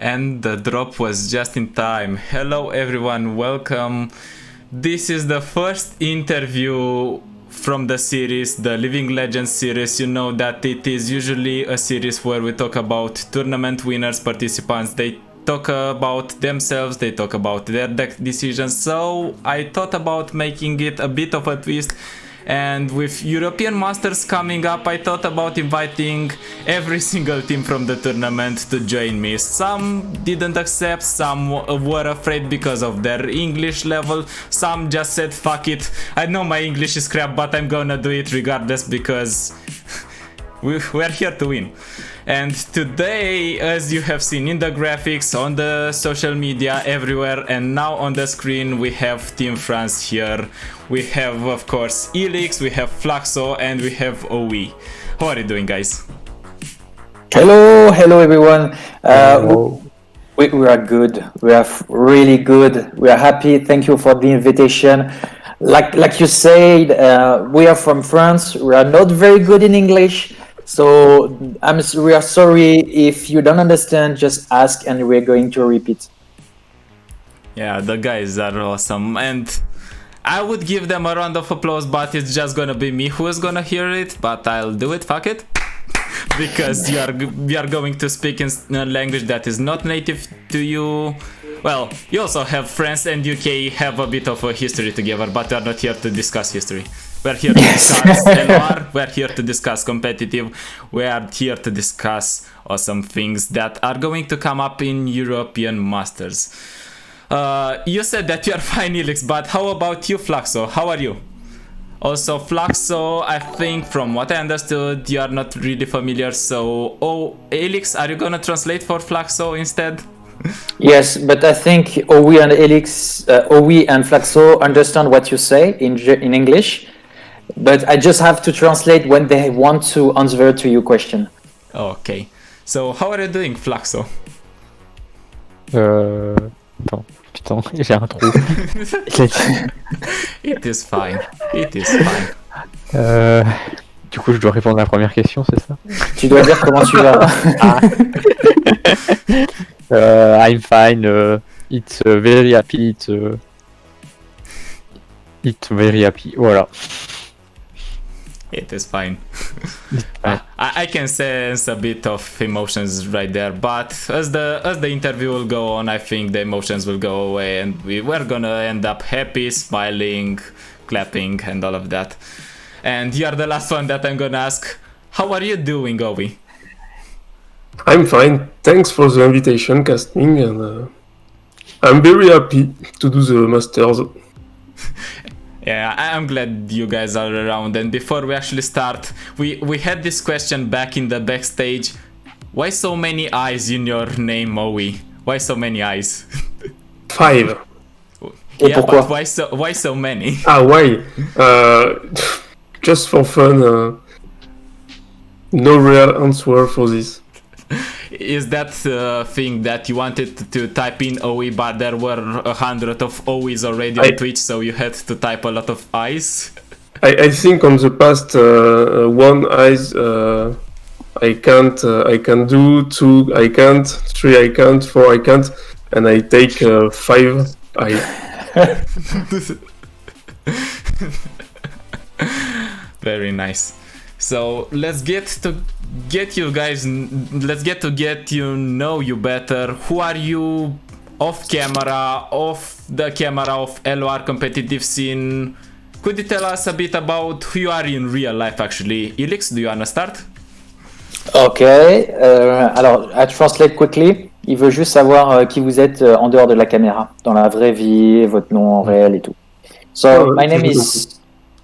And the drop was just in time. Hello everyone, welcome. This is the first interview from the series, the Living Legends series. You know that it is usually a series where we talk about tournament winners, participants. They talk about themselves, they talk about their deck decisions. So I thought about making it a bit of a twist. And with European Masters coming up, I thought about inviting every single team from the tournament to join me. Some didn't accept, some were afraid because of their English level, some just said fuck it, I know my English is crap but I'm gonna do it regardless because we're here to win. And today, as you have seen in the graphics, on the social media, everywhere, and now on the screen, we have Team France here. We have, of course, Elix, we have Flaxo, and we have OE. How are you doing, guys? Hello everyone. We are good. We are really good. We are happy. Thank you for the invitation. Like you said, we are from France. We are not very good in English. So we are sorry if you don't understand, just ask and we're going to repeat. Yeah, the guys are awesome and I would give them a round of applause, but it's just gonna be me who is gonna hear it, but I'll do it, fuck it. Because we are going to speak in a language that is not native to you. Well, you also have France and UK have a bit of a history together, but we are not here to discuss history. We're here to discuss LR, we're here to discuss competitive, we are here to discuss awesome things that are going to come up in European Masters. You said that you are fine, Elix, but how about you, Flaxo? How are you? Also, Flaxo, I think from what I understood, you are not really familiar, so... Oh, Elix, are you gonna translate for Flaxo instead? Yes, but I think OE and OE and Flaxo understand what you say in English, but I just have to translate when they want to answer to your question. Okay. So, how are you doing, Flaxo? Attends, putain, j'ai un trou. It is fine. It is fine. Du coup, je dois répondre à la première question, c'est ça? Tu dois dire comment tu vas. I'm fine. It's very happy. It's very happy. Voilà. It is fine. I can sense a bit of emotions right there, but as the interview will go on, I think the emotions will go away, and we're gonna end up happy, smiling, clapping, and all of that. And you are the last one that I'm gonna ask. How are you doing, Obi? I'm fine. Thanks for the invitation, casting, and I'm very happy to do the Masters. Yeah, I'm glad you guys are around. And before we actually start, we had this question back in the backstage. Why so many eyes in your name, Owe? Why so many eyes? 5. Yeah, but why so many? Why? Just for fun. No real answer for this. Is that thing that you wanted to type in OE, but there were 100 of OEs already on Twitch, so you had to type a lot of eyes? I think on the past 1 eyes I can't. I can do 2. I can't 3. I can't 4. I can't, and I take 5 eyes. Very nice. So let's get to get you know you better. Who are you off camera, off the camera of LOR competitive scene? Could you tell us a bit about who you are in real life actually? Elix, do you wanna start? Ok, alors à translate quickly, il veut juste savoir qui vous êtes en dehors de la caméra, dans la vraie vie, votre nom en réel et tout. So, my name is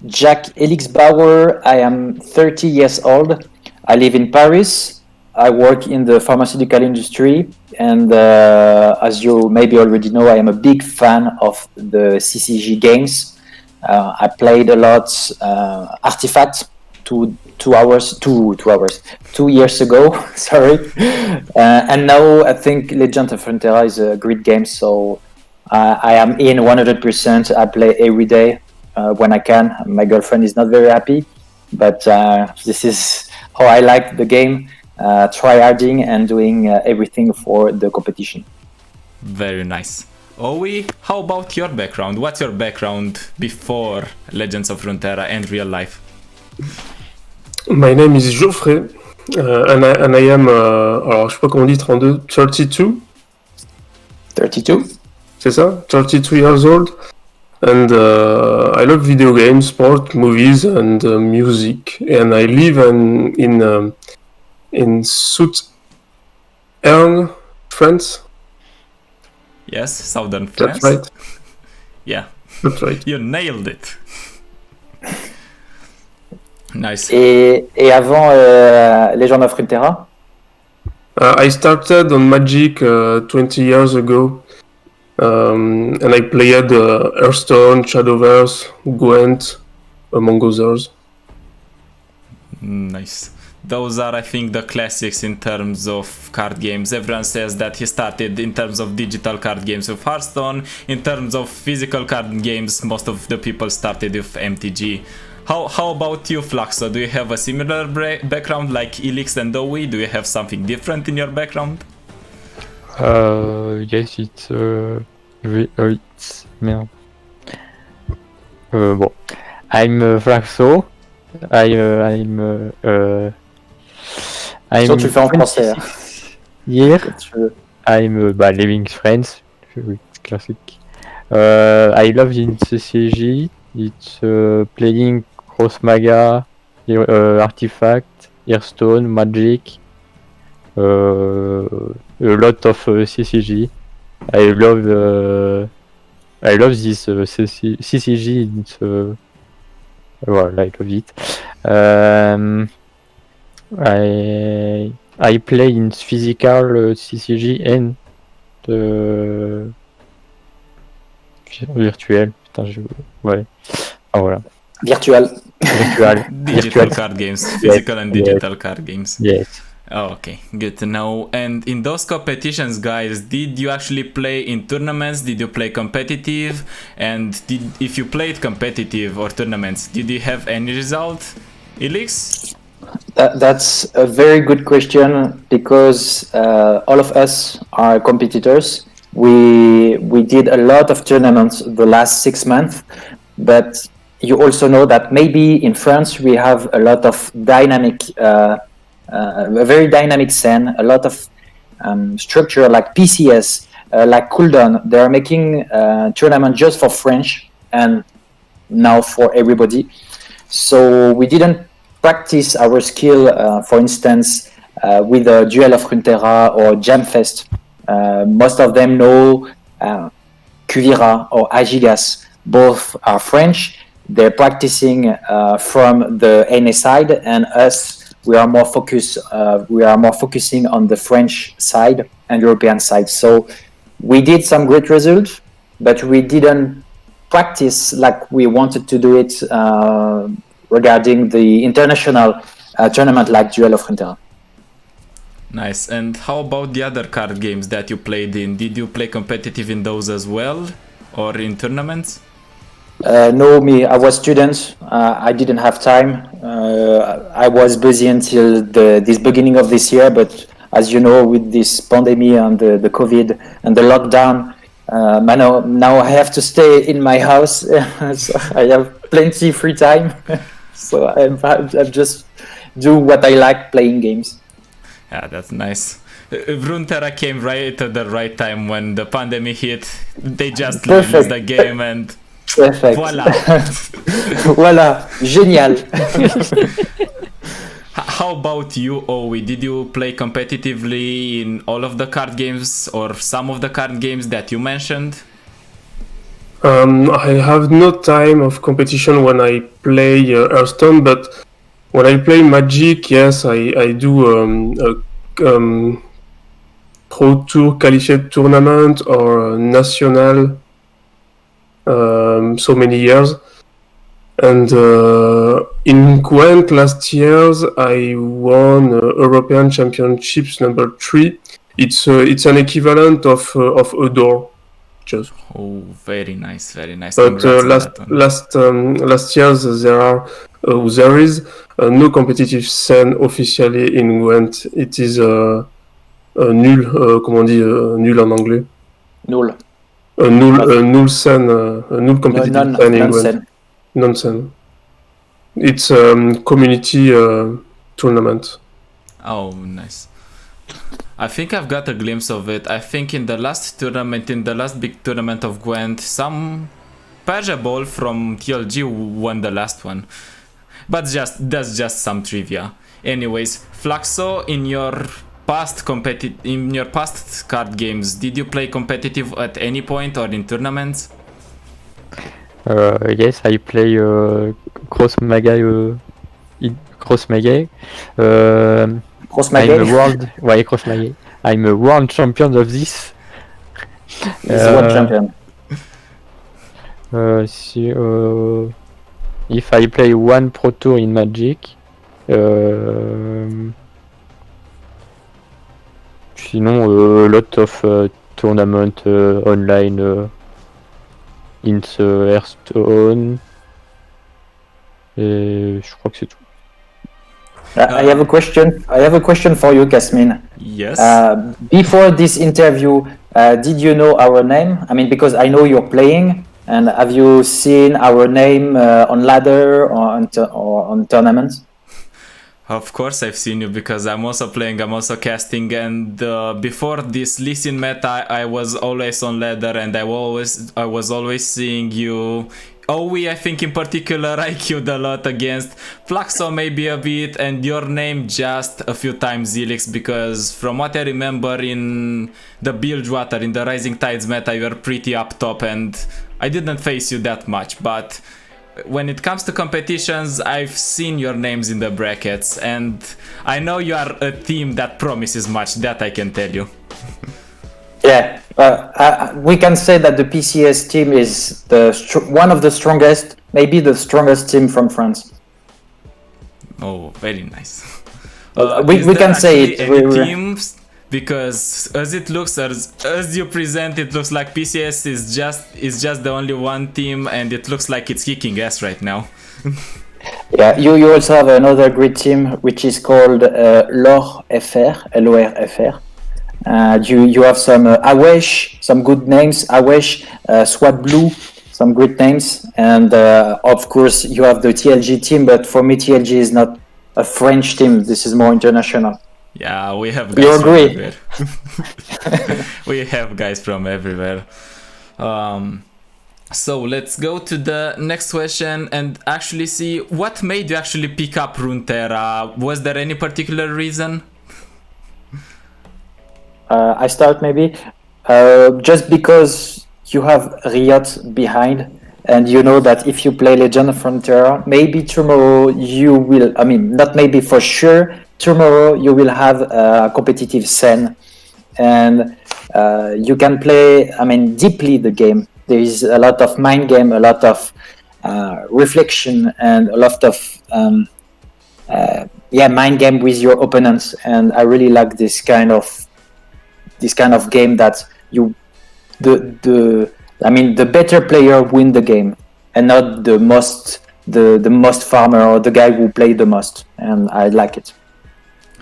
Jack Elix Bauer. I am 30 years old. I live in Paris. I work in the pharmaceutical industry. And as you maybe already know, I am a big fan of the CCG games. I played a lot Artifact 2 years ago. Sorry. And now I think Legend of Frontera is a great game. So I am in 100%. I play every day. When I can. My girlfriend is not very happy, but this is how I like the game. tryharding and doing everything for the competition. Very nice. Owi, how about your background? What's your background before Legends of Runeterra and real life? My name is Geoffrey, and I am, alors je sais pas comment on dit, 32? 32? C'est ça? 32 years old. And I love video games, sport, movies, and music. And I live in Southern France. Yes, southern France. That's right. Yeah, That's right. you nailed it. Nice. Et avant Legend of Runeterra? I started on Magic 20 years ago. And I played Hearthstone, Shadowverse, Gwent, among others. Nice. Those are, I think, the classics in terms of card games. Everyone says that he started in terms of digital card games with Hearthstone. In terms of physical card games, most of the people started with MTG. How about you, Flaxo? Do you have a similar background like Elix and Owi? Do you have something different in your background? Yes, it's merde. Bon, I'm Flaxo. Sinon, tu le fais en français. Here, Tu veux. I'm living France. Classique. I love in CCG. It's playing Cross Maga, Artifact, Hearthstone, Magic. A lot of CCG. I love this CCG. It's well, I love it. I play in physical CCG and virtuel. Putain, ouais. Ah, voilà. Virtual. Digital card games, physical and digital card games. Yes. Oh, okay, good to know. And in those competitions, guys, did you actually play in tournaments? Did you play competitive? And if you played competitive or tournaments, did you have any result, Elix? That's a very good question because all of us are competitors. We did a lot of tournaments the last 6 months, but you also know that maybe in France we have a lot of dynamic, a very dynamic scene, a lot of structure like PCS, like Cooldown. They are making tournament just for French and now for everybody. So we didn't practice our skill, for instance, with the Duel of Runeterra or Jamfest. Most of them know Kuvira or Agigas. Both are French. They're practicing from the NA side, and us, we are more focusing on the French side and European side. So we did some great results, but we didn't practice like we wanted to do it regarding the international tournament like Duel of Runeterra. Nice. And how about the other card games that you played in? Did you play competitive in those as well, or in tournaments? No, I was student. I didn't have time. I was busy until this beginning of this year, but as you know, with this pandemic and the COVID and the lockdown, now I have to stay in my house. So I have plenty free time. So I just do what I like, playing games. Yeah, that's nice. Runeterra came right at the right time when the pandemic hit. They just released the game and Perfect. voila. Voilà, génial. How about you, Owi? Did you play competitively in all of the card games or some of the card games that you mentioned? I have no time of competition when I play Hearthstone, but when I play Magic, yes, I do a Pro Tour qualified tournament or national. So many years, and in Gwent last years I won European Championships number 3. It's an equivalent of Adore, just. Oh, very nice, very nice. But Congrats on that one. last years there is no competitive scene officially in Gwent. It is nul, comment on dit nul en anglais? Nul. Null scene, null competitive scene in Gwent. Nonsense. Nonsense. It's community tournament. Oh, nice. I think I've got a glimpse of it. I think in the last big tournament of Gwent, some Persia Ball from TLG won the last one. But that's just some trivia. Anyways, Flaxo, in your past card games, did you play competitive at any point or in tournaments? Yes, I play Cross Magay. Cross I'm Magay. Cross Magay. I'm a world champion of this. He's world champion. If I play one Pro Tour in Magic, sinon a lot of tournament online in the Hearthstone. Et je crois que c'est tout. I have a question. I have a question for you, Kasmin. Yes. Before this interview, did you know our name? I mean, because I know you're playing, and have you seen our name on ladder or on tournaments? Of course I've seen you, because I'm also playing, I'm also casting, and before this Lee Sin meta I was always on ladder, and I was always seeing you. Owi, I think in particular, I queued a lot against Flaxo, maybe a bit, and your name just a few times, Zelix, because from what I remember in the Bilgewater, in the Rising Tides meta, you were pretty up top, and I didn't face you that much, but when it comes to competitions, I've seen your names in the brackets, and I know you are a team that promises much, that I can tell you. Yeah, we can say that the PCS team is one of the strongest, maybe the strongest team from France. Oh, very nice. We can say it. Teams, because as it looks, as you present, it looks like PCS is just the only one team, and it looks like it's kicking ass right now. Yeah, you also have another great team which is called LOR FR, LOR-FR. You have some Awesh, some good names, Awesh, Swat Blue, some great names, and of course you have the TLG team, but for me TLG is not a French team, this is more international. Yeah, we have guys You from agree? everywhere. We have guys from everywhere. So let's go to the next question and actually see what made you actually pick up Runeterra. Was there any particular reason? I start maybe just because you have Riot behind, and you know that if you play Legend of Frontera, maybe tomorrow you will, I mean, not maybe, for sure, tomorrow you will have a competitive scene, and you can play, I mean, deeply the game. There is a lot of mind game, a lot of reflection, and a lot of mind game with your opponents, and I really like this kind of game that the better player win the game, and not the most farmer or the guy who played the most, and I like it.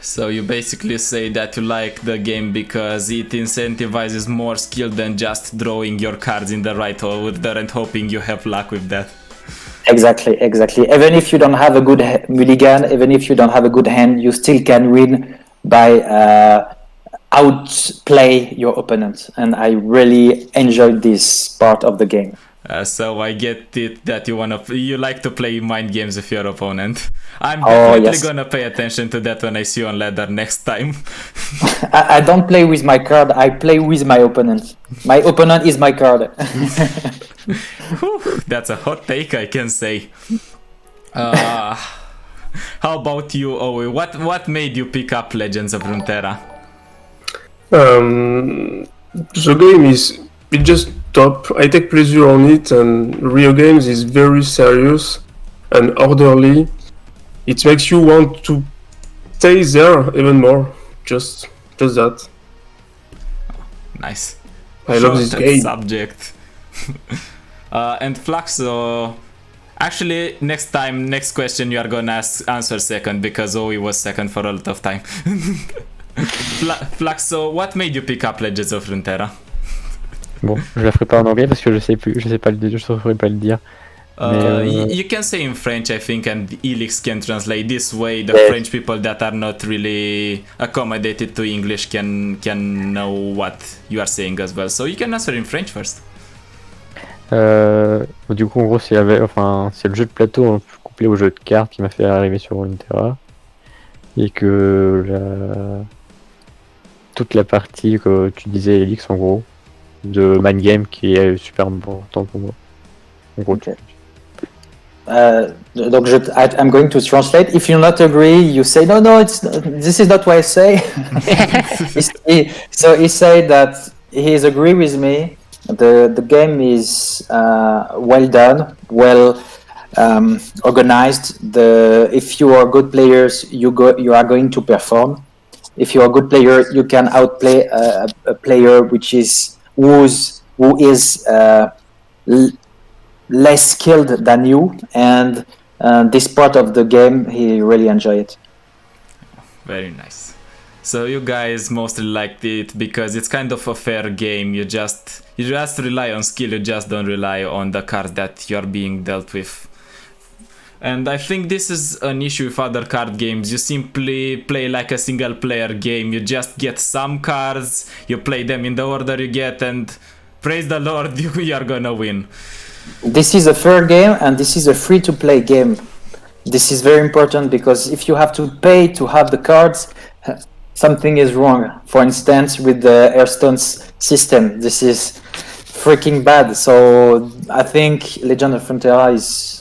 So you basically say that you like the game because it incentivizes more skill than just drawing your cards in the right order and hoping you have luck with that. Exactly. Even if you don't have a good mulligan, even if you don't have a good hand, you still can win by outplay your opponent, and I really enjoyed this part of the game. So I get it that you like to play mind games with your opponent. I'm definitely gonna pay attention to that when I see you on ladder next time. I don't play with my card, I play with my opponent. My opponent is my card. That's a hot take, I can say. How about you, Owe? What made you pick up Legends of Runeterra? The game is just top. I take pleasure on it, and Rio Games is very serious and orderly. It makes you want to stay there even more. Just that. Nice. I love this game. Subject. And Flaxo, actually, next question you are gonna answer second because Owie was second for a lot of time. Flaxo, what made you pick up Legends of Runeterra? Bon, je la ferai pas en anglais parce que je sais pas le saurais pas le dire. You can say in French, I think, and Elix can translate. This way, the French people that are not really accommodated to English can know what you are saying as well. So you can answer in French first. Du coup, en gros, c'est le jeu de plateau couplé au jeu de cartes qui m'a fait arriver sur Runeterra. Et que toute la partie que tu disais, Elix, en gros, de Mind Game qui est super important pour moi. En gros, okay. Donc I'm going to translate. If you not agree, you say no. This is not what I say. So he said that he is agree with me. The game is well done, well organized. If you are good players, you are going to perform. If you are a good player, you can outplay a player who is less skilled than you, and this part of the game he really enjoyed it. Very nice. So you guys mostly liked it because it's kind of a fair game. You just rely on skill, you just don't rely on the cards that you're being dealt with. And I think this is an issue with other card games. You simply play like a single player game. You just get some cards, you play them in the order you get, and praise the Lord, you are gonna win. This is a fair game, and this is a free-to-play game. This is very important because if you have to pay to have the cards, something is wrong. For instance, with the Hearthstone's system, this is freaking bad. So I think Legend of Runeterra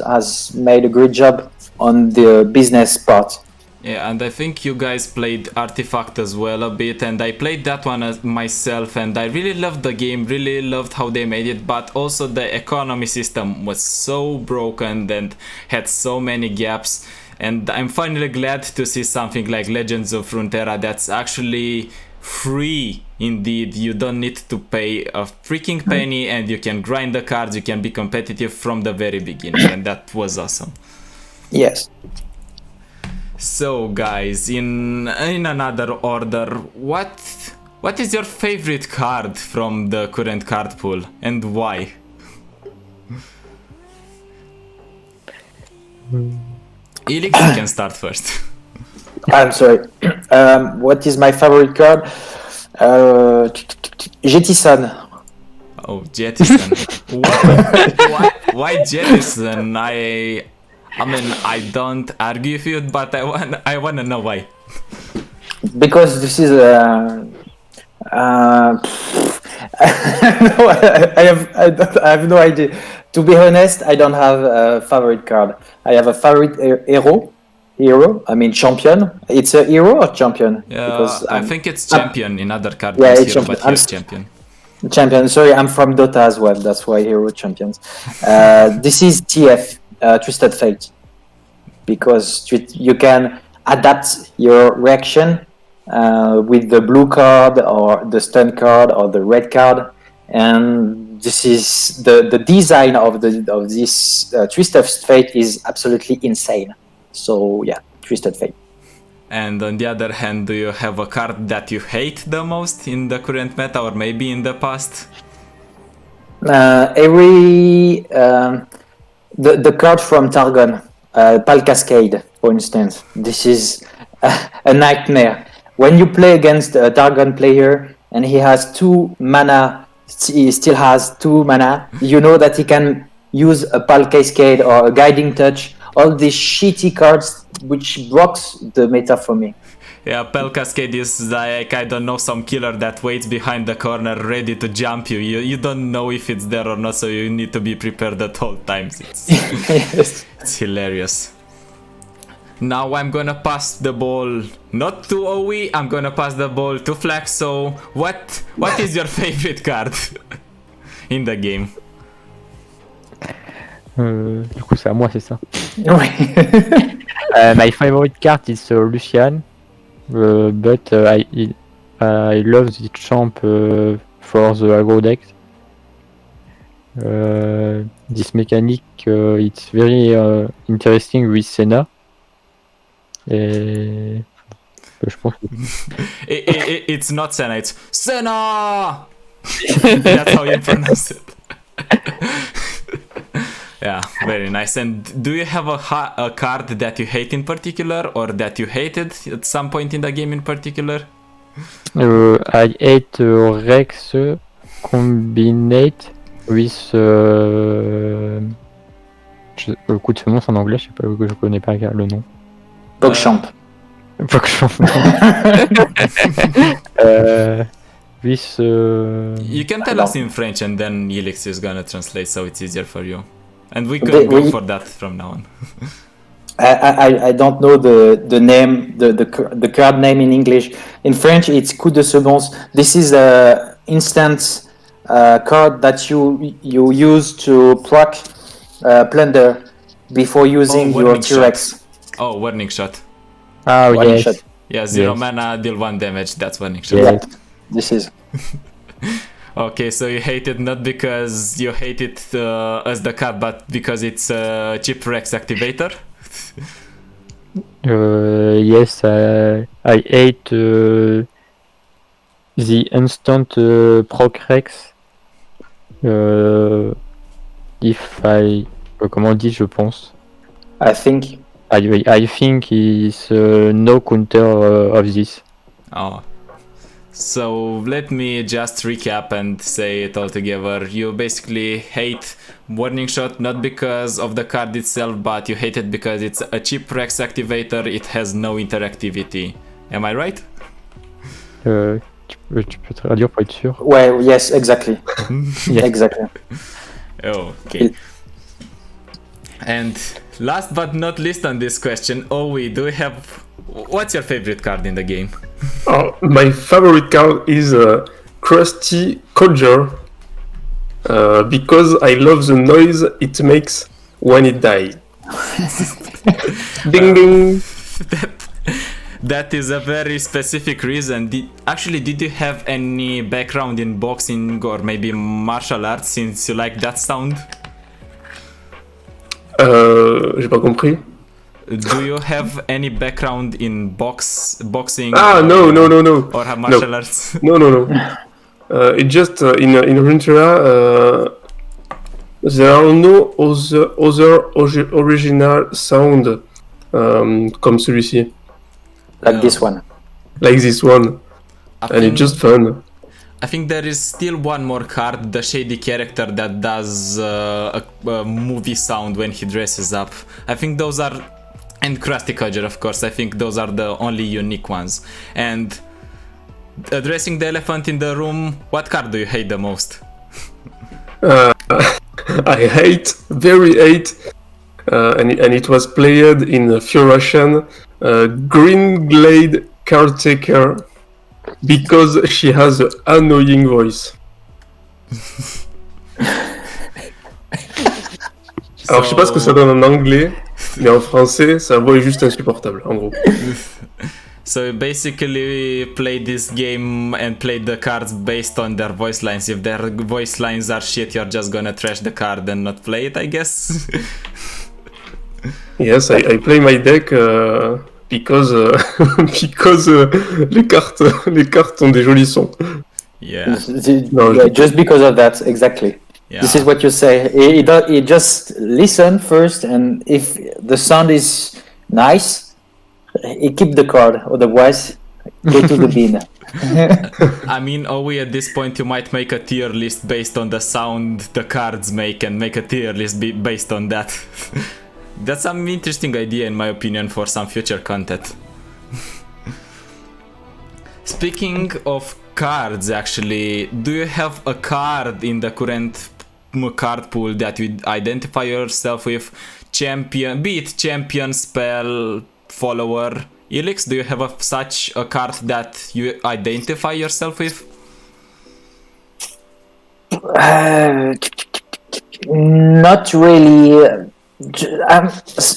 has made a great job on the business part. Yeah, and I think you guys played Artifact as well a bit, and I played that one myself, and I really loved the game, really loved how they made it, but also the economy system was so broken and had so many gaps, and I'm finally glad to see something like Legends of Runeterra that's actually free indeed. You don't need to pay a freaking penny, and you can grind the cards, you can be competitive from the very beginning, and that was awesome. Yes. So guys, in another order, what is your favorite card from the current card pool and why? Elix, you can start first. I'm sorry. What is my favorite card? Jettison. Oh, Jettison. Why Jettison? I mean, I don't argue with you, but I wanna know why. Because this is I have no idea. To be honest, I don't have a favorite card. I have a favorite hero. I mean champion. It's a hero or champion? Because I think it's champion in other cards. Yeah, it's hero, but here's champion. Champion. Sorry, I'm from Dota as well. That's why hero champions. This is TF. Twisted Fate, because you can adapt your reaction with the blue card or the stun card or the red card, and this is the design of this Twisted Fate is absolutely insane. So yeah, Twisted Fate. And on the other hand, do you have a card that you hate the most in the current meta or maybe in the past? The card from Targon, Pal Cascade, for instance. This is a nightmare. When you play against a Targon player and he has 2 mana, he still has 2 mana, you know that he can use a Pal Cascade or a Guiding Touch, all these shitty cards which blocks the meta for me. Yeah, Pal Cascade is like, I don't know, some killer that waits behind the corner ready to jump you. You don't know if it's there or not, so you need to be prepared at all times. Yes. It's hilarious. Now I'm gonna pass the ball not to Owie, I'm gonna pass the ball to Flaxo. What is your favorite card in the game? Du coup, c'est à moi, c'est ça. Oui. My favorite card is Lucian. But I love the champ for the aggro deck. This mechanic, it's very interesting with Senna. Et je pense que... It's not Senna, it's Senna! That's how you pronounce it. Yeah, very nice. And do you have a card that you hate in particular, or that you hated at some point in the game in particular? I hate Rex combinate with... Écoute, ce nom c'est en anglais, je sais pas, je connais pas le nom. PogChamp. PogChamp. With... You can tell us in French and then Elix is gonna translate so it's easier for you. And we could go for that from now on. I don't know the name, the card name in English. In French, it's coup de seconce. This is a instant card that you use to proc plunder before using your T-Rex. Oh, warning shot. Ah, warning yes. shot. Yeah, 0 mana, deal 1 damage. That's warning shot. Yeah, this is. Okay, so you hate it not because you hate it as the card, but because it's a cheap Rex activator? Yes, I hate the instant proc Rex. If I... comment on dit, je pense. I think. I think is no counter of this. Oh. So let me just recap and say it all together. You basically hate Warning Shot not because of the card itself, but you hate it because it's a cheap Rex activator, it has no interactivity. Am I right? Tu peux traduire pour être sûr? Well, yes, exactly. Yes. Exactly. Oh, okay. And last but not least on this question, Owie, do you have... What's your favorite card in the game? My favorite card is Krusty Codger because I love the noise it makes when it dies. Ding ding! That is a very specific reason. Did you have any background in boxing or maybe martial arts since you like that sound? J'ai pas compris. Do you have any background in boxing? No. Or have martial arts? No. It just in Runeterra there are no other original sound comme celui-ci. Like this one. Like this one. And it's just fun. I think there is still one more card, the Shady character that does a movie sound when he dresses up. I think those are... And Krusty Codger, of course, I think those are the only unique ones. And addressing the elephant in the room, what card do you hate the most? I very hate, and it was played in Fear Russian, Green Glade Caretaker, because she has an annoying voice. Alors je sais pas ce que ça donne en anglais, mais en français, sa voix est juste insupportable, en gros. So you basically play this game and play the cards based on their voice lines. If their voice lines are shit, you're just gonna trash the card and not play it, I guess. Yes, I play my deck because les cartes ont des jolis sons. Yeah. Just because of that, exactly. Yeah. This is what you say. He just listen first, and if the sound is nice, he keep the card. Otherwise, go to the bin. I mean, Owie, at this point you might make a tier list based on the sound the cards make and make a tier list based on that. That's some interesting idea in my opinion for some future content. Speaking of cards, actually, do you have a card in the current card pool that you identify yourself with? Champion, be it champion, spell, follower. Elix, do you have such a card that you identify yourself with? Not really.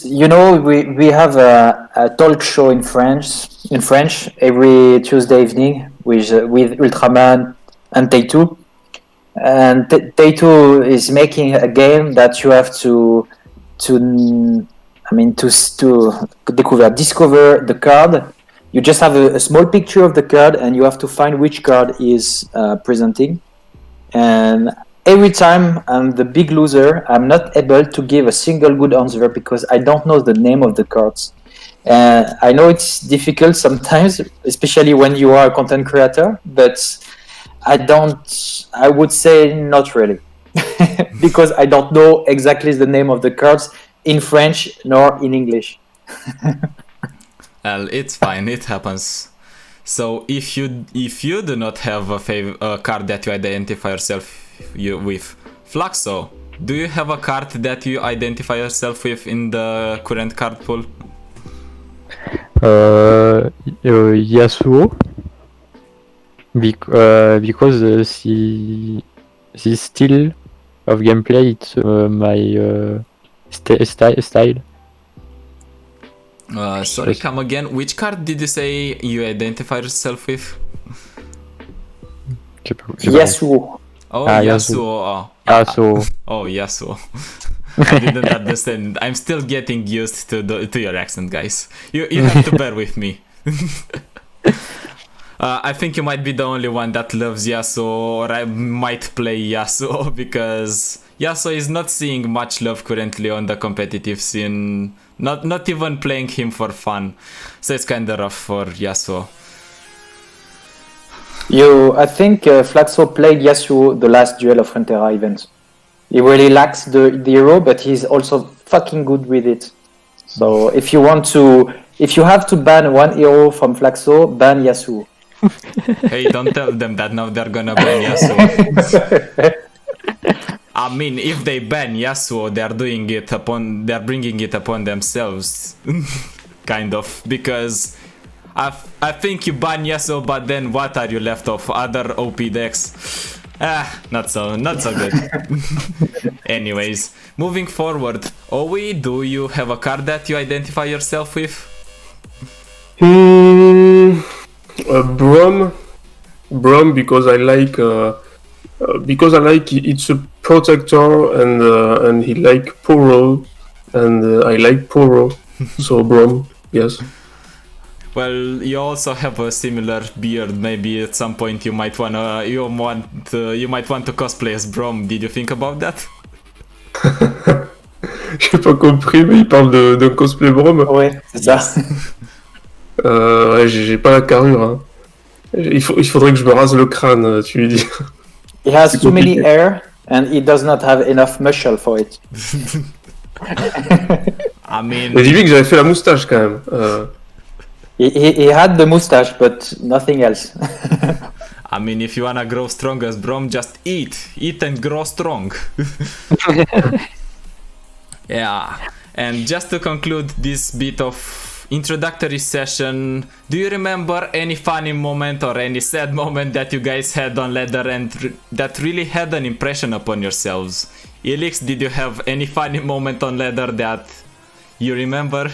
You know, we have a talk show in French every Tuesday evening with Ultraman and Take-Two. And Tay2 is making a game that you have to discover the card. You just have a small picture of the card, and you have to find which card is presenting. And every time I'm the big loser, I'm not able to give a single good answer because I don't know the name of the cards. I know it's difficult sometimes, especially when you are a content creator, but I would say not really. Because I don't know exactly the name of the cards in French nor in English. Well, it's fine, it happens. So if you do not have a card that you identify yourself with, Flaxo, do you have a card that you identify yourself with in the current card pool? Yasuo, because the style of gameplay, it's my style. Sorry, come again. Which card did you say you identify yourself with? Yasuo. Oh, Yasuo. Yasuo. Oh, Yasuo. I didn't understand. I'm still getting used to your accent, guys. You have to bear with me. I think you might be the only one that loves Yasuo, or I might play Yasuo, because Yasuo is not seeing much love currently on the competitive scene. Not even playing him for fun. So it's kinda rough for Yasuo. I think Flaxo played Yasuo the last Duel of Frontera event. He really lacks the hero, but he's also fucking good with it. So if you have to ban one hero from Flaxo, ban Yasuo. Hey, don't tell them that now they're gonna ban Yasuo. I mean, if they ban Yasuo, they're bringing it upon themselves, kind of, because I think you ban Yasuo, but then what are you left of? Other OP decks? Not so good. Anyways, moving forward, Owi, do you have a card that you identify yourself with? Braum, because I like it's a protector, and he like Poro, and I like Poro, so Braum, yes. Well, you also have a similar beard. Maybe at some point you might want to cosplay as Braum. Did you think about that? J'ai pas compris, mais il parle d'un cosplay Braum. Ouais, c'est ça. Ouais, j'ai pas la carrure. Hein. Il faudrait que je me rase le crâne, tu lui dis. He has too many hair and he does not have enough muscle for it. I mean, Mais dis-lui que j'avais fait la moustache quand même. He had the mustache, but nothing else. I mean, if you wanna grow strong as Braum, just eat and grow strong. Yeah, and just to conclude this bit of introductory session, do you remember any funny moment or any sad moment that you guys had on ladder and that really had an impression upon yourselves? Elix, did you have any funny moment on ladder that you remember?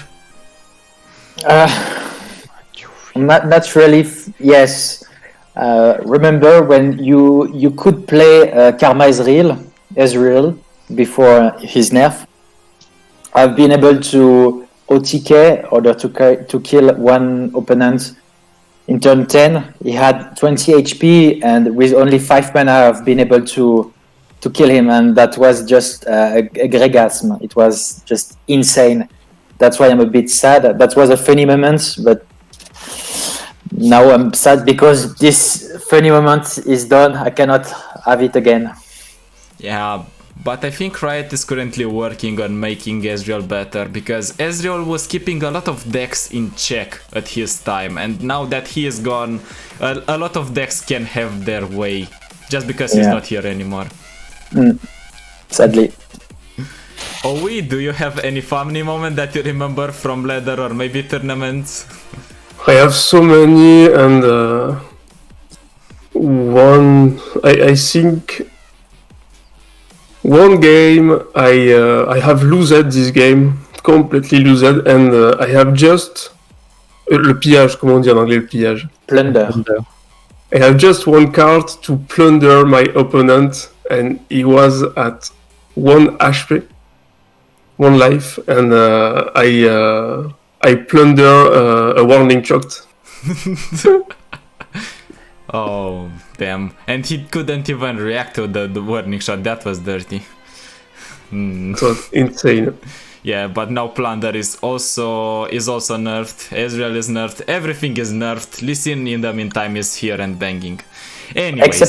Not really. Yes. Remember when you could play Karma Ezreal before his nerf? I've been able to OTK order to kill one opponent in turn 10. He had 20 HP, and with only 5 mana, I've been able to kill him, and that was just a gregasm. It was just insane. That's why I'm a bit sad. That was a funny moment, but now I'm sad because this funny moment is done. I cannot have it again. Yeah, but I think Riot is currently working on making Ezreal better, because Ezreal was keeping a lot of decks in check at his time, and now that he is gone, a lot of decks can have their way, just because he's not here anymore. Sadly. Owi, do you have any funny moment that you remember from ladder or maybe tournaments? I have so many, and I think one game I have losed this game, completely losed, and I have just le pillage, comment on dit en anglais le pillage? Plunder. I have just one card to plunder my opponent, and he was at 1 HP, 1 life, and I plunder a warning shot. Oh, damn. And he couldn't even react to the warning shot. That was dirty. It was insane. Yeah, but now Plunder is also nerfed. Ezreal is nerfed. Everything is nerfed. Lee Sin in the meantime is here and banging. Anyways.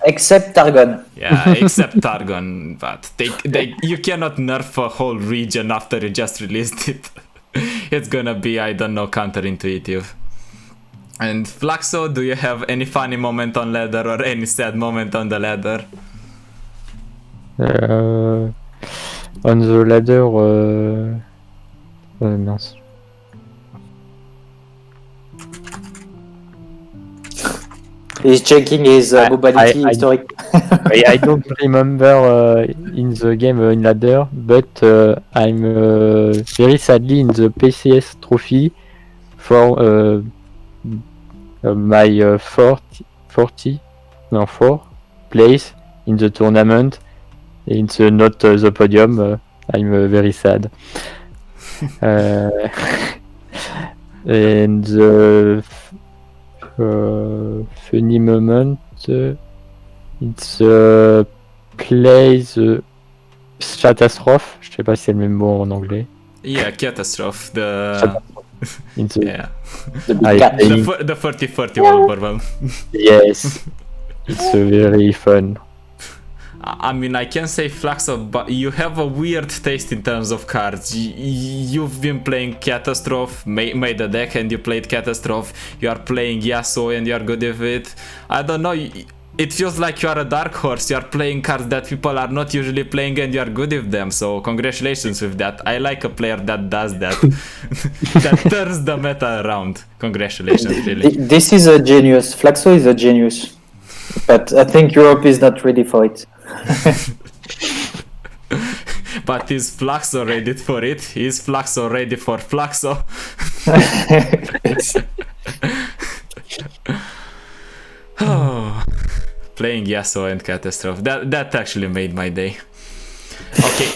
Except Targon. Yeah, except Targon. But you cannot nerf a whole region after you just released it. It's gonna be, I don't know, counterintuitive. And Flaxo, do you have any funny moment on ladder or any sad moment on the ladder? On the ladder, mince. He's checking his mobility historic. I don't remember in the game in ladder, but I'm very sadly in the PCS trophy for my 4th place in the tournament. It's not the podium. I'm very sad. And the funny moment, it's play the catastrophe. Je sais pas si c'est le même mot en anglais. Yeah, catastrophe. Yeah. The 40-40 Wolverine. Yes. It's very fun. I mean, I can say Flaxo, but you have a weird taste in terms of cards. You've been playing Catastrophe, made a deck and you played Catastrophe. You are playing Yasuo and you are good with it. I don't know, it feels like you are a dark horse. You are playing cards that people are not usually playing and you are good with them. So congratulations with that. I like a player that does that. That turns the meta around. Congratulations, really. This is a genius. Flaxo is a genius. But I think Europe is not ready for it. But is Flaxo ready for it? Is Flaxo ready for Flaxo? Oh, playing Yasuo and Catastrophe. That actually made my day. Okay,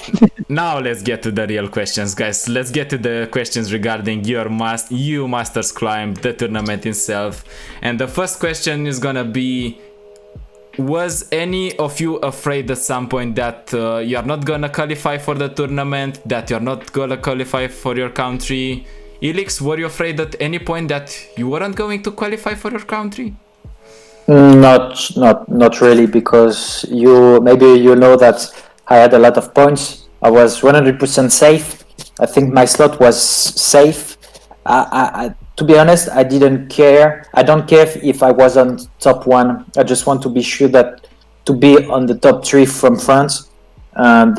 now let's get to the real questions, guys. Let's get to the questions regarding your Masters Climb, the tournament itself. And the first question is gonna be: was any of you afraid at some point that you are not gonna qualify for the tournament, that you're not gonna qualify for your country? Elix, were you afraid at any point that you weren't going to qualify for your country? Not really, because maybe you know that I had a lot of points. I was 100% safe. I think my slot was safe. To be honest, I didn't care. I don't care if I was on top 1. I just want to be sure that to be on the top 3 from France. And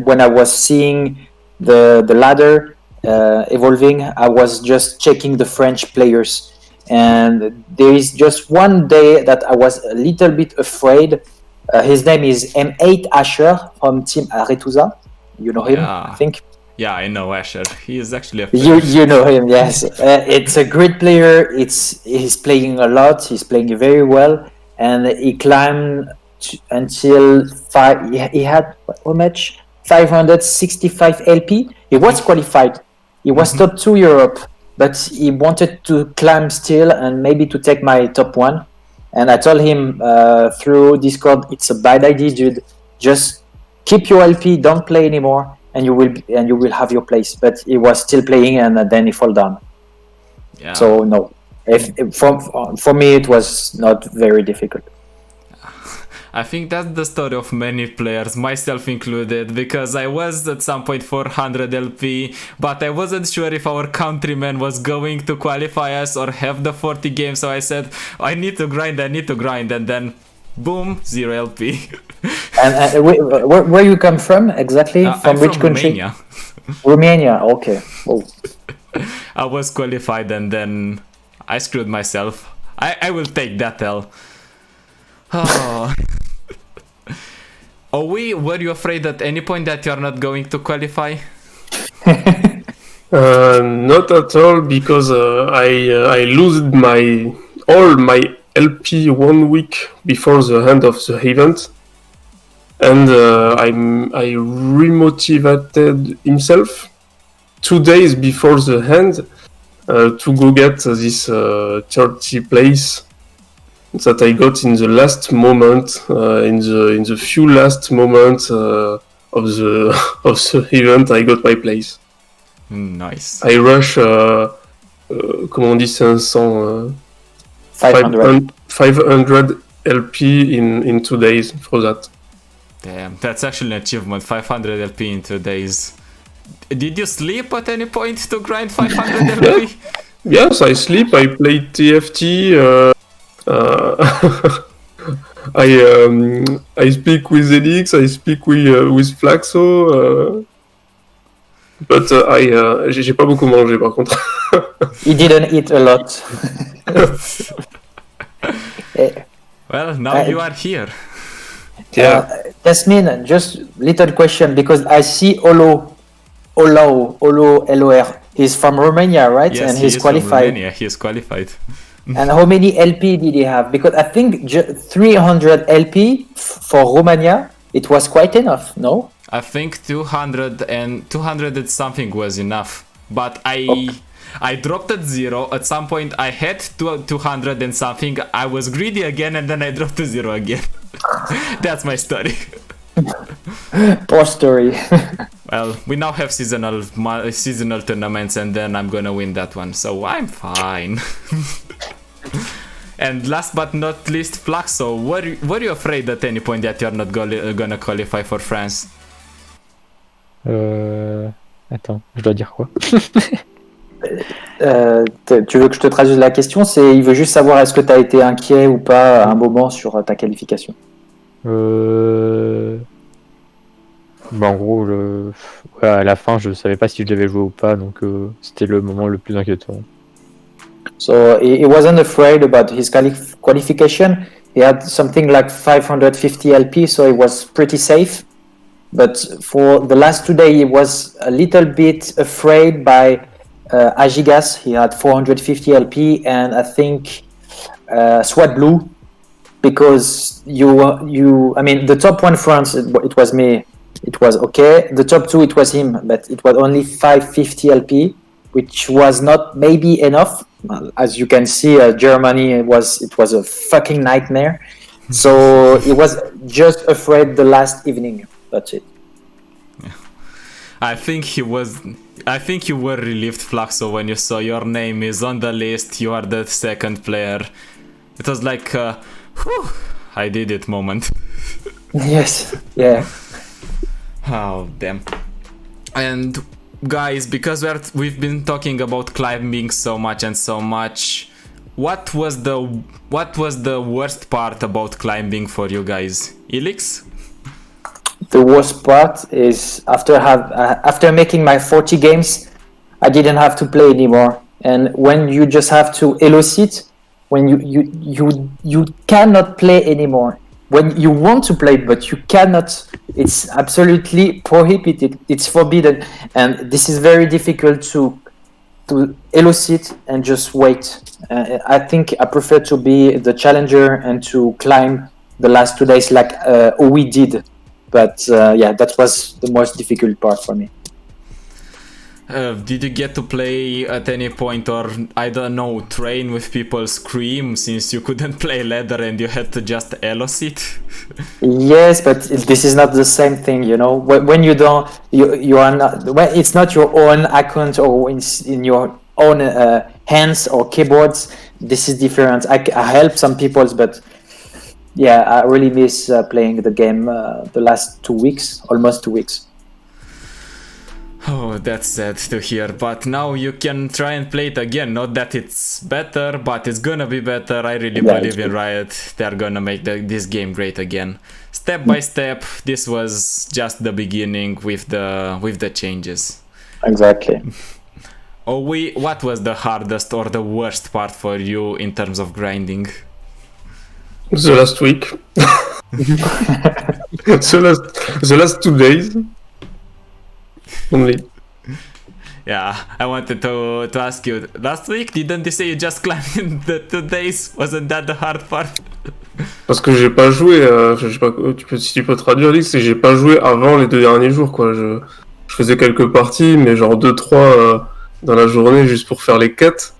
when I was seeing the ladder evolving, I was just checking the French players. And there is just one day that I was a little bit afraid. His name is M8 Asher from Team Aretusa. You know him, Yeah. I think. Yeah, I know Asher. He is actually a You know him, yes. It's a great player. He's playing a lot. He's playing very well, and he climbed until 5. He had how much? 565 LP. He was qualified. He was top 2 Europe, but he wanted to climb still and maybe to take my top 1. And I told him through Discord, it's a bad idea, dude. Just keep your LP. Don't play anymore. And you will have your place. But he was still playing, and then he fell down. Yeah. So no, for me it was not very difficult. I think that's the story of many players, myself included, because I was at some point 400 LP, but I wasn't sure if our countryman was going to qualify us or have the 40 games. So I said, I need to grind, and then boom, 0 LP. And where you come from exactly? From which country? Romania. Romania. Okay. Oh. I was qualified and then I screwed myself. I will take that L. Oh. Were you afraid at any point that you're not going to qualify? Not at all, because I lost all my LP 1 week before the end of the event. and I remotivated himself 2 days before the end to go get this 30 place that I got in the last moment, in the few last moments of the of the event. I got my place. Nice. I rush, comment on dit 500, 500. 500 LP in 2 days for that. Damn, that's actually an achievement. 500 LP in 2 days. Did you sleep at any point to grind 500 LP? Yes, I sleep. I play TFT. I speak with Elix. I speak with Flaxo. But j'ai pas beaucoup mangé par contre. He didn't eat a lot. Well, now you are here. Yeah. Jasmine, just little question because I see Olo, LOR. He's from Romania, right? Yes, and he he's is from qualified. Romania. He is qualified. And how many LP did he have? Because I think 300 LP for Romania, it was quite enough, no? I think 200 and something was enough. But I dropped at 0. At some point I had 200 and something. I was greedy again and then I dropped to 0 again. That's my story. Poor story. Well, we now have seasonal tournaments and then I'm gonna win that one. So I'm fine. And last but not least, Flaxo, were you afraid at any point that you're not gonna qualify for France? Attends, je dois dire quoi? Tu veux que je te traduise la question? Il veut juste savoir est-ce que tu as été inquiet ou pas à un moment sur ta qualification. Bah, en gros, ouais, à la fin, je savais pas si je devais jouer ou pas, donc c'était le moment le plus inquiétant. So he wasn't afraid about his qualification. He had something like 550 LP, so he was pretty safe. But for the last 2 days, he was a little bit afraid by Agigas. He had 450 LP, and I think Swat Blue, because I mean, the top one France, it was me. It was okay. The top two, it was him, but it was only 550 LP, which was not maybe enough. As you can see, Germany it was a fucking nightmare. So he was just afraid the last evening. That's it. I think you were relieved, Flaxo, when you saw your name is on the list. You are the second player. It was like, whew, I did it moment. Yes. Yeah. Oh damn. And guys, because we've been talking about climbing so much, what was the worst part about climbing for you guys? Elix? The worst part is after making my 40 games, I didn't have to play anymore. And when you just have to elicit, when you cannot play anymore. When you want to play, but you cannot, it's absolutely prohibited. It's forbidden, and this is very difficult to elicit and just wait. I think I prefer to be the challenger and to climb the last 2 days like we did. But yeah, that was the most difficult part for me. Did you get to play at any point, or I don't know, train with people Scream, since you couldn't play ladder and you had to just elicit? Yes, but this is not the same thing, you know. When you don't, you are not. When it's not your own account or in your own hands or keyboards, this is different. I help some people, but yeah, I really miss playing the game the last 2 weeks, almost 2 weeks. Oh, that's sad to hear, but now you can try and play it again. Not that it's better, but it's gonna be better. I really believe in Riot. They're gonna make this game great again. Step by step, this was just the beginning with the changes. Exactly. What was the hardest or the worst part for you in terms of grinding? The last week. the last 2 days. Only. Yeah, I wanted to ask you, last week didn't you say you just climbed in the 2 days? Wasn't that the hard part? Parce que j'ai pas joué, je sais pas, si tu peux traduire, Lix, c'est que j'ai pas joué avant les 2 derniers jours, quoi. Je faisais quelques parties, mais genre 2-3 dans la journée juste pour faire les quêtes.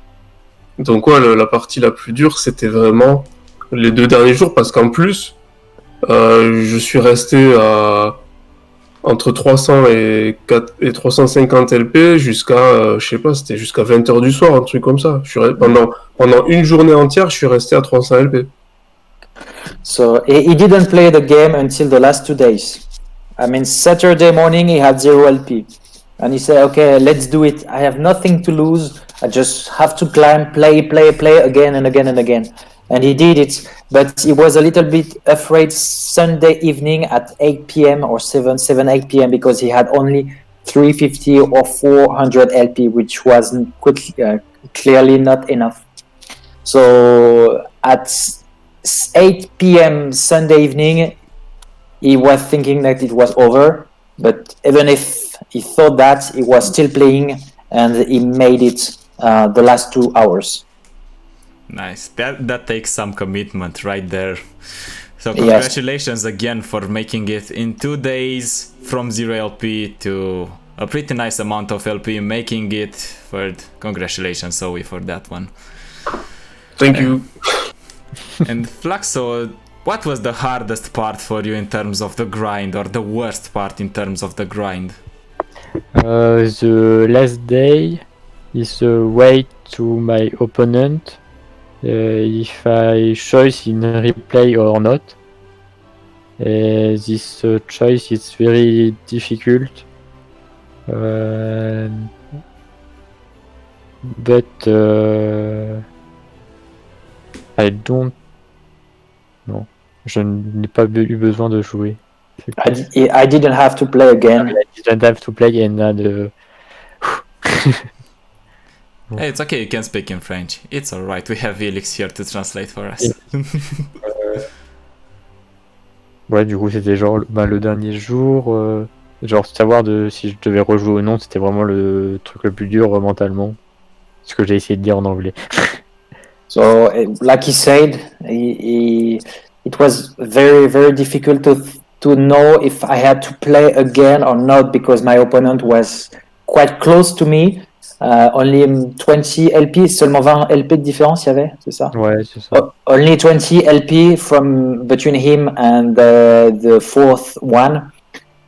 Donc ouais, la partie la plus dure, c'était vraiment les 2 derniers jours, parce qu'en plus, je suis resté à entre 300 et 350 LP jusqu'à, je sais pas, c'était jusqu'à 20h du soir, un truc comme ça. Pendant une journée entière, je suis resté à 300 LP. So he didn't play the game until the last 2 days. I mean, Saturday morning he had 0 LP. And he said, okay, let's do it. I have nothing to lose. I just have to climb, play again and again and again. And he did it, but he was a little bit afraid Sunday evening at 8 p.m. or 8 p.m. because he had only 350 or 400 LP, which was clearly not enough. So at 8 p.m. Sunday evening, he was thinking that it was over, but even if he thought that, he was still playing and he made it the last 2 hours. Nice. That takes some commitment right there. So congratulations again for making it in 2 days from 0 LP to a pretty nice amount of LP, making it. Congratulations, Zoe, for that one. Thank you. And Flaxo, what was the hardest part for you in terms of the grind, or the worst part in terms of the grind? The last day is wait to my opponent if I choose in replay or not. This choice is very difficult, but I don't. Non, je n'ai pas eu besoin de jouer. I didn't have to play again. I didn't have to play again. Hey, it's okay, you can speak in French. It's alright, we have Elix here to translate for us. Ouais, du coup, c'était genre le dernier jour. Genre, savoir si je devais rejouer ou non, c'était vraiment le truc le plus dur mentalement. Ce que j'ai essayé de dire en anglais. So, like he said, it was very, very difficult to know if I had to play again or not because my opponent was quite close to me. Only 20 LP, seulement 20 LP de différence, il y avait, c'est ça? Ouais, c'est ça. Only 20 LP from between him and the fourth one.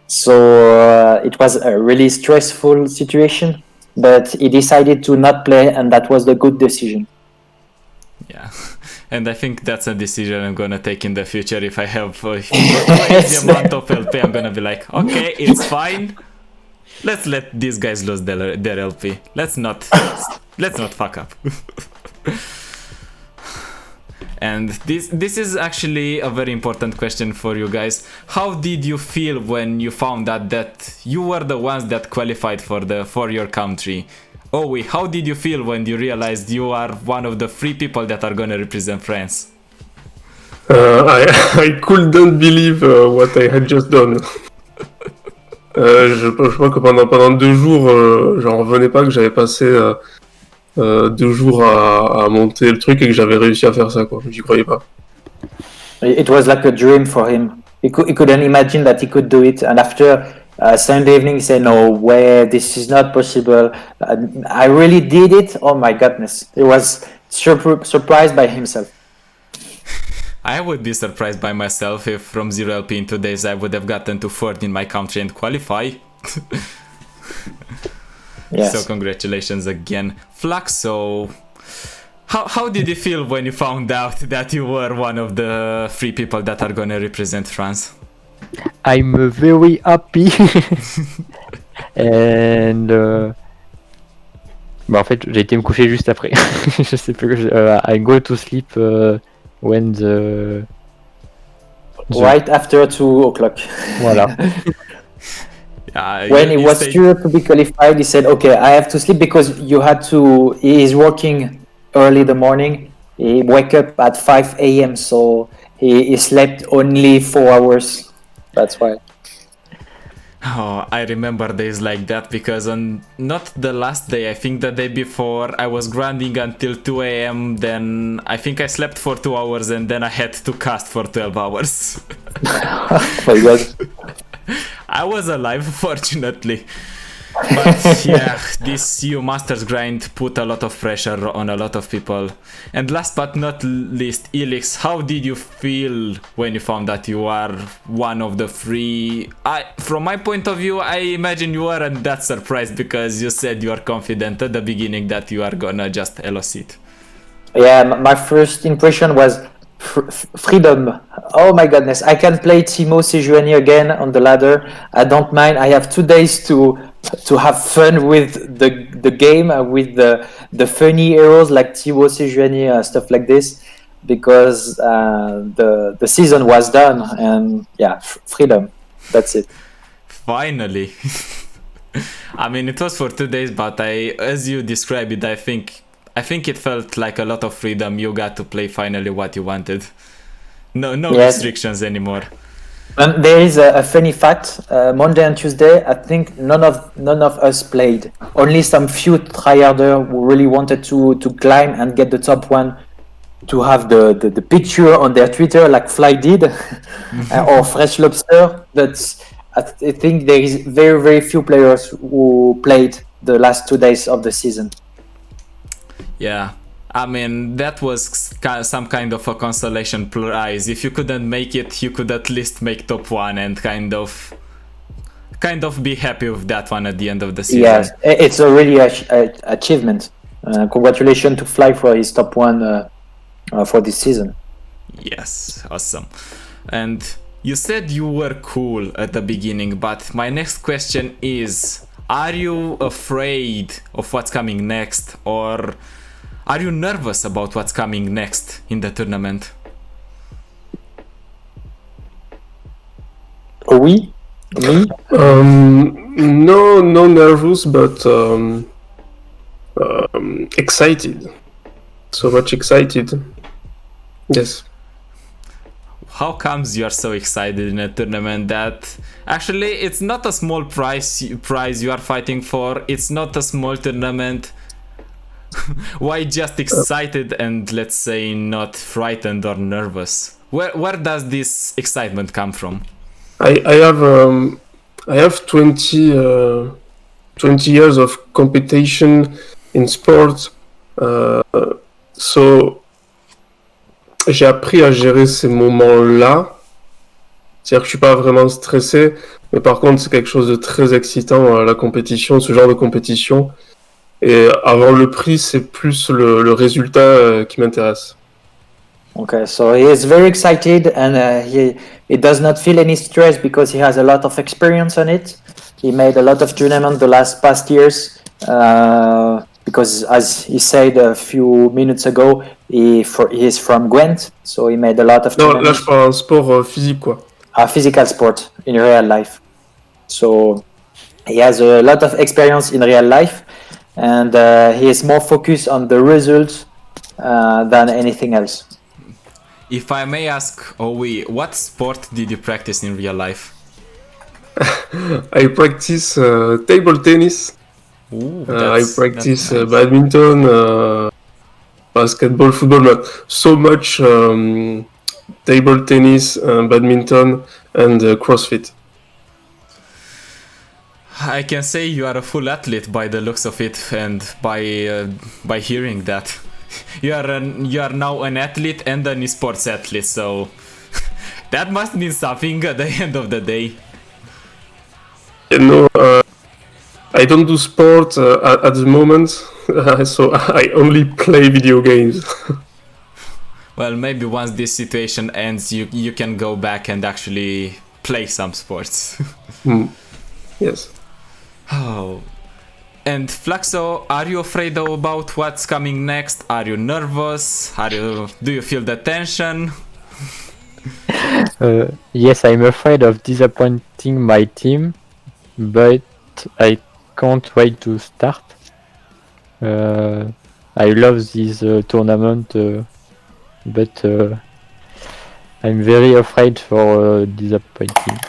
So it was a really stressful situation, but he decided to not play, and that was the good decision. Yeah, and I think that's a decision I'm gonna take in the future. If I have the amount of LP, I'm gonna be like, okay, it's fine. Let's let these guys lose their LP. Let's not fuck up. And this is actually a very important question for you guys. How did you feel when you found out that you were the ones that qualified for your country? Owie, how did you feel when you realized you are one of the 3 people that are gonna represent France? I couldn't believe what I had just done. Je crois que pendant 2 jours, j'en revenais pas que j'avais passé 2 jours à monter le truc et que j'avais réussi à faire ça, quoi. J'y croyais pas. It was like a dream for him. He couldn't imagine that he could do it. And after Sunday evening, he said, "No way, this is not possible. I really did it. Oh my goodness!" He was surprised by himself. I would be surprised by myself if from 0 LP in 2 days I would have gotten to 4th in my country and qualify. Yes. So congratulations again. Flaxo, how did you feel when you found out that you were one of the 3 people that are gonna represent France? I'm very happy. And bah en fait j'ai été me coucher juste après. Je sais plus. I go to sleep when right after 2 o'clock. Voilà. When he was sure to be qualified, he said, "Okay, I have to sleep because you had to." He is working early in the morning. He wake up at 5 a.m. So he slept only 4 hours. That's why. Oh, I remember days like that because on not the last day, I think the day before, I was grinding until 2 a.m. Then I think I slept for 2 hours and then I had to cast for 12 hours. Oh my god. I was alive, fortunately. But yeah, this EU Masters grind put a lot of pressure on a lot of people. And last but not least, Elix, how did you feel when you found that you are one of the three? From my point of view, I imagine you weren't that surprised because you said you are confident at the beginning that you are gonna just LOC it. Yeah, my first impression was freedom. Oh my goodness, I can play Timo Sejuani again on the ladder. I don't mind. I have 2 days to have fun with the game, with the funny heroes like Timo Sejuani, stuff like this, because the season was done, and yeah, freedom. That's it. Finally. I mean, it was for 2 days, but as you described it, I think it felt like a lot of freedom. You got to play finally what you wanted. No Yes. restrictions anymore. And there is a funny fact. Monday and Tuesday, I think none of us played. Only some few tryharders who really wanted to climb and get the top one, to have the picture on their Twitter like Fly did, or Fresh Lobster. But I think there is very, very few players who played the last 2 days of the season. Yeah, I mean, that was some kind of a consolation prize. If you couldn't make it, you could at least make top one and kind of be happy with that one at the end of the season. Yes, it's a really achievement. Congratulations to Fly for his top one for this season. Yes, awesome. And you said you were cool at the beginning, but my next question is, are you afraid of what's coming next, or are you nervous about what's coming next in the tournament? Oui, me. No nervous, but excited. So much excited. Yes. How comes you are so excited in a tournament that actually it's not a small prize you are fighting for? It's not a small tournament. Why just excited and, let's say, not frightened or nervous? Where does this excitement come from? I have 20 years of competition in sport, so j'ai appris à gérer ces moments-là. C'est-à-dire que je suis pas vraiment stressé, mais par contre c'est quelque chose de très excitant, la compétition, ce genre de compétition. Et avant le prix, c'est plus le résultat qui m'intéresse. Okay, so he is very excited, and he does not feel any stress because he has a lot of experience on it. He made a lot of tournaments the past years, because as he said a few minutes ago, he is from Gwent, so he made a lot of Non, là tournaments. je parle un sport physique, quoi. A physical sport in real life. So he has a lot of experience in real life, and he is more focused on the results than anything else. If I may ask, Owi, what sport did you practice in real life? I practice table tennis. Ooh, I practice that's nice. badminton, basketball, football, but so much table tennis, badminton, and CrossFit. I can say you are a full athlete by the looks of it, and by hearing that. You are now an athlete and an esports athlete, so that must mean something at the end of the day. You know, I don't do sport at the moment, so I only play video games. Well, maybe once this situation ends, you can go back and actually play some sports. Yes. Oh. And Flaxo, are you afraid about what's coming next? Are you nervous? Do you feel the tension? Yes, I'm afraid of disappointing my team, but I can't wait to start. I love this tournament, but I'm very afraid for disappointing.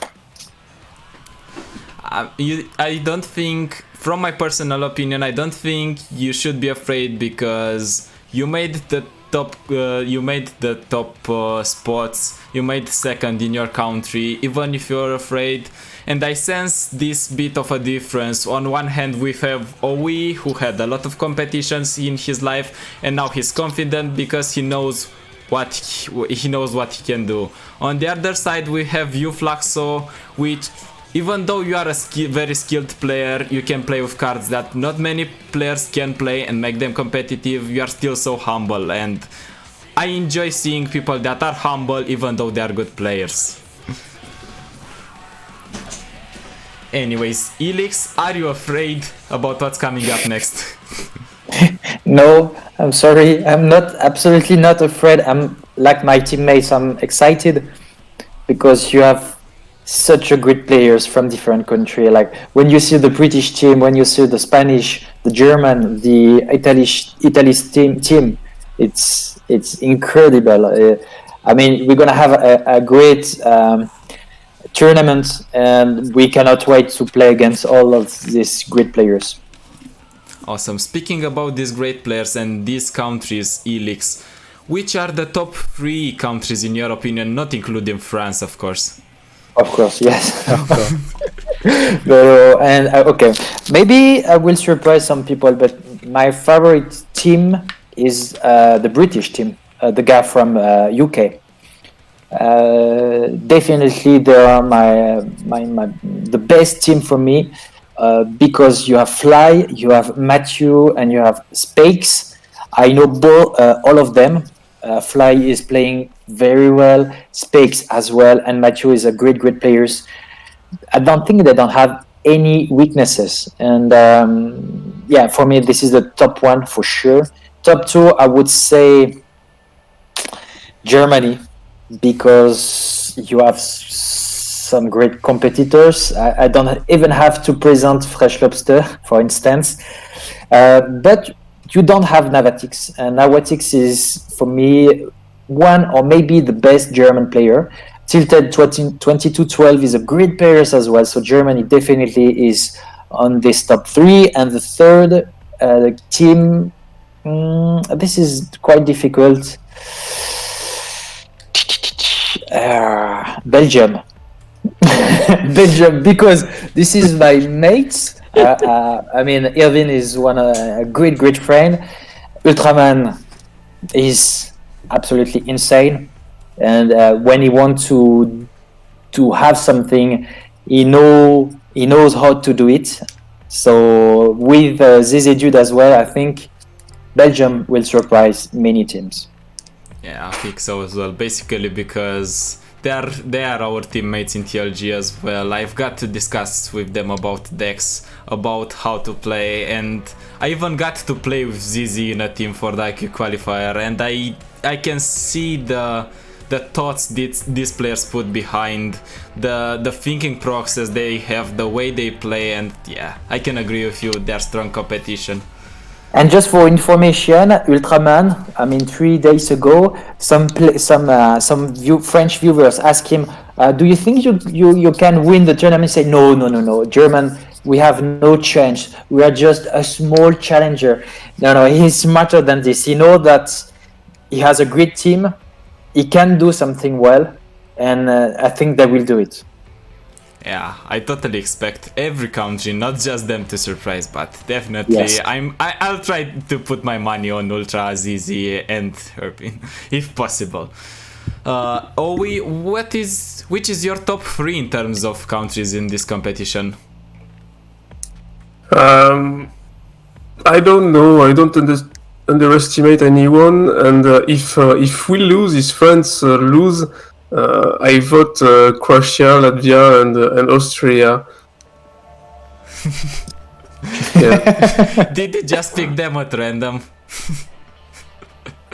I don't think, from my personal opinion, I don't think you should be afraid because you made the top. You made the top spots. You made second in your country, even if you're afraid. And I sense this bit of a difference. On one hand, we have Owi, who had a lot of competitions in his life, and now he's confident because he knows what he can do. On the other side, we have you, Flaxo, which, even though you are a very skilled player, you can play with cards that not many players can play and make them competitive. You are still so humble, and I enjoy seeing people that are humble even though they are good players. Anyways, Elix, are you afraid about what's coming up next? No, I'm sorry. I'm not, absolutely not afraid. I'm like my teammates. I'm excited because you have such a great players from different countries. Like when you see the British team, when you see the Spanish, the German, the Italy's team, it's incredible. I mean, we're gonna have a great tournament, and we cannot wait to play against all of these great players. Awesome. Speaking about these great players and these countries, Elix, which are the top 3 countries in your opinion, not including France, of course? Of course, yes. No, and okay, maybe I will surprise some people, but my favorite team is the British team, the guy from UK. Definitely, they are the best team for me because you have Fly, you have Matthew, and you have Spakes. I know all of them. Fly is playing very well, Spakes as well, and Matthew is a great player. I don't think they don't have any weaknesses, and yeah, for me this is the top one for sure. Top 2, I would say Germany, because you have some great competitors. I don't even have to present Fresh Lobster, for instance, but you don't have Navatix, and Navatix is for me one or maybe the best German player. Tilted 2212 is a great player as well, so Germany definitely is on this top 3. And the third team, this is quite difficult. Belgium. Belgium, because this is my mates. I mean, Irvin is a great friend. Ultraman is absolutely insane, and when he wants to have something, he knows how to do it. So with Zizedud as well, I think Belgium will surprise many teams. Yeah, I think so as well. Basically because they are our teammates in TLG as well. I've got to discuss with them about decks, about how to play, and I even got to play with ZZ in a team for the IQ qualifier, and I can see the thoughts these players put behind the thinking process they have, the way they play, and yeah, I can agree with you. They're strong competition. And just for information, Ultraman, I mean, 3 days ago, some French viewers asked him, "Do you think you can win the tournament?" He said, "No, German, we have no chance. We are just a small challenger." No, he's smarter than this. He knows that he has a great team. He can do something well, and I think they will do it. Yeah, I totally expect every country, not just them, to surprise, but definitely yes. I'll try to put my money on Ultra, ZZ, and Herpin, if possible. Owi, which is your top 3 in terms of countries in this competition? I don't know. I don't underestimate anyone, and if we lose, if France lose, I vote Croatia, Latvia, and Austria. Yeah. Did you just pick them at random?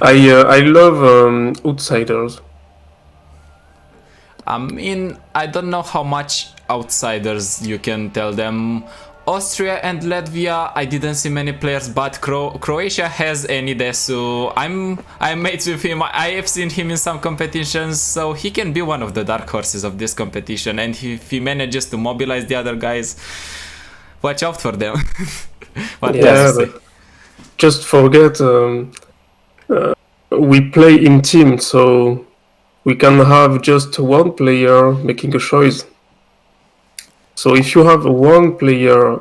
I love outsiders. I mean, I don't know how much outsiders you can tell them. Austria and Latvia, I didn't see many players, but Croatia has Enidesu. I'm mates with him. I have seen him in some competitions, so he can be one of the dark horses of this competition. And if he manages to mobilize the other guys, watch out for them. What else to say? Just forget, we play in team, so we can have just one player making a choice. So if you have one player,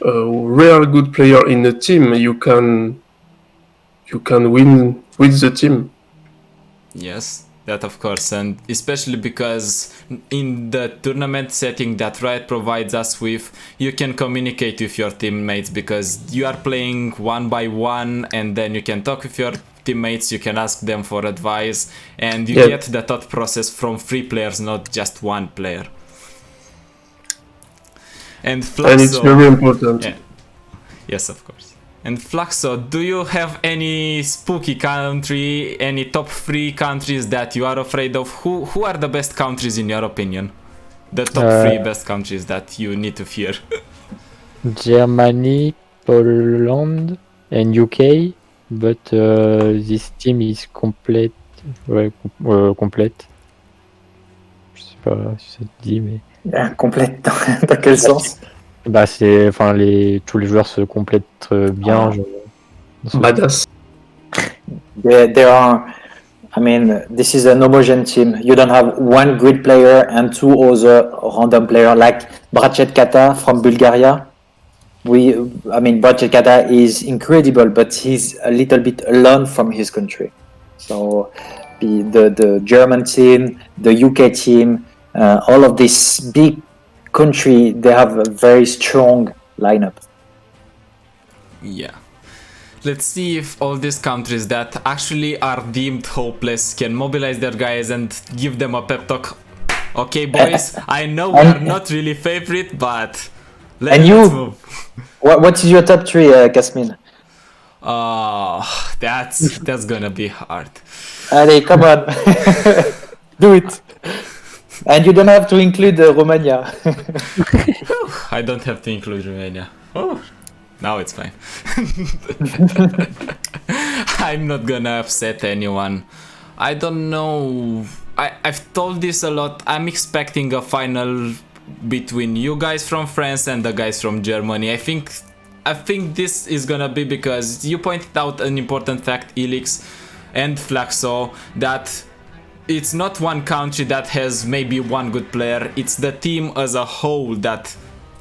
a real good player in the team, you can win with the team. Yes, that of course, and especially because in the tournament setting that Riot provides us with, you can communicate with your teammates because you are playing one by one, and then you can talk with your teammates, you can ask them for advice, and you get the thought process from 3 players, not just one player. And Fluxo, And it's very important. Yeah. Yes, of course. And Fluxo, do you have any spooky country, any top 3 countries that you are afraid of? Who are the best countries in your opinion? The top 3 best countries that you need to fear? Germany, Poland, and UK. But this team is complète. Ouais, complète. Je sais pas si ça te dit, mais. Complète dans quel sens? Bah, c'est. Enfin, tous les joueurs se complètent bien. Badass. There are, I mean, this is an homogeneous team. You don't have one great player and 2 other random players like Brachet Kata from Bulgaria. Brachet Kata is incredible, but he's a little bit alone from his country. So the German team, the UK team, all of this big country, they have a very strong lineup. Yeah. Let's see if all these countries that actually are deemed hopeless can mobilize their guys and give them a pep talk. Okay, boys, I know we are not really favorite, but let's move. What is your top 3, Kasmin? That's gonna be hard. Allez, come on. Do it. And you don't have to include Romania. I don't have to include Romania. Oh, now it's fine. I'm not gonna upset anyone. I don't know. I've told this a lot. I'm expecting a final between you guys from France and the guys from Germany. I think this is gonna be because you pointed out an important fact, Elix and Flaxo, that it's not one country that has maybe one good player, it's the team as a whole that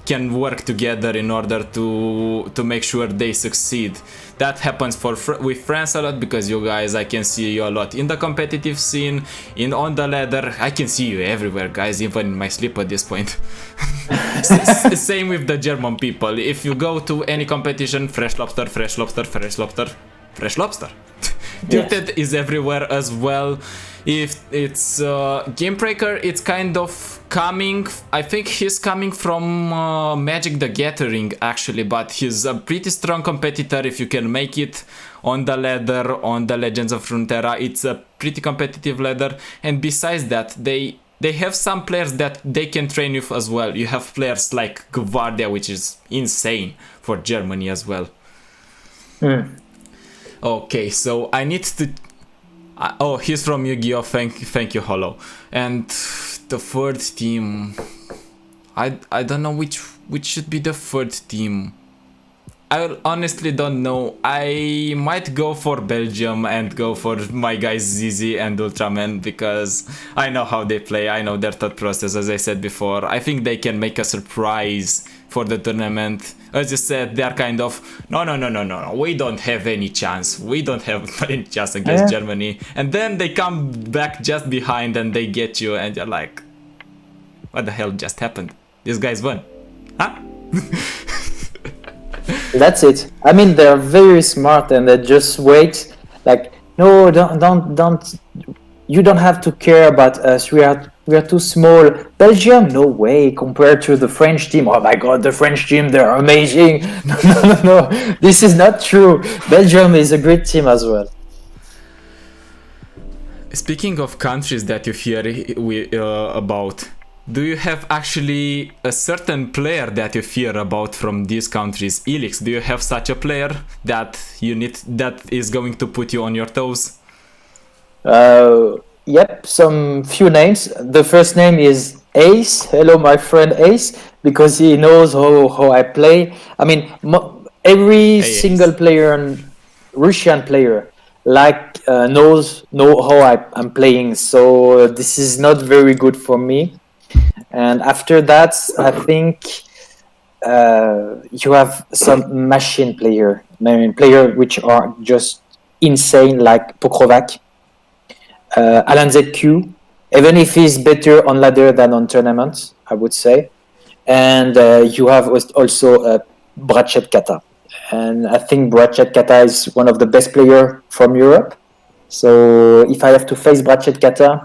can work together in order to make sure they succeed. That happens with France a lot because you guys, I can see you a lot in the competitive scene, on the ladder. I can see you everywhere, guys, even in my sleep at this point. Same with the German people. If you go to any competition, fresh lobster, fresh lobster, fresh lobster, fresh lobster. Tilted is everywhere as well. If it's Gamebreaker, it's kind of coming. I think he's coming from Magic the Gathering actually, but he's a pretty strong competitor if you can make it on the ladder, on the Legends of Runeterra. It's a pretty competitive ladder, and besides that, they have some players that they can train with as well. You have players like Gvardia, which is insane for Germany as well. Okay, so I need to... oh, he's from Yu-Gi-Oh! Thank you, Hollow. And the third team... I don't know which should be the third team. I honestly don't know. I might go for Belgium and go for my guys Zizi and Ultraman because I know how they play. I know their thought process, as I said before. I think they can make a surprise for the tournament. As you said, they're kind of, no, we don't have any chance. We don't have any chance against Germany. And then they come back just behind and they get you and you're like, what the hell just happened? These guys won. Huh? That's it. I mean, they're very smart and they just wait. Like, no, don't. You don't have to care about us. We are too small. Belgium, no way. Compared to the French team, oh my God, the French team, they're amazing. No. This is not true. Belgium is a great team as well. Speaking of countries that you hear about, Do you have actually a certain player that you fear about from these countries? Elix, do you have such a player that that is going to put you on your toes? Yep, some few names. The first name is Ace. Hello, my friend Ace, because he knows how I play. I mean, every Hey, single Ace. player, Russian player, knows how I'm playing. So this is not very good for me. And after that, I think you have some machine player, player which are just insane, like Pokrovac, Alan ZQ, even if he's better on ladder than on tournaments, I would say. And you have also Brachet Kata. And I think Brachet Kata is one of the best players from Europe. So if I have to face Brachet Kata,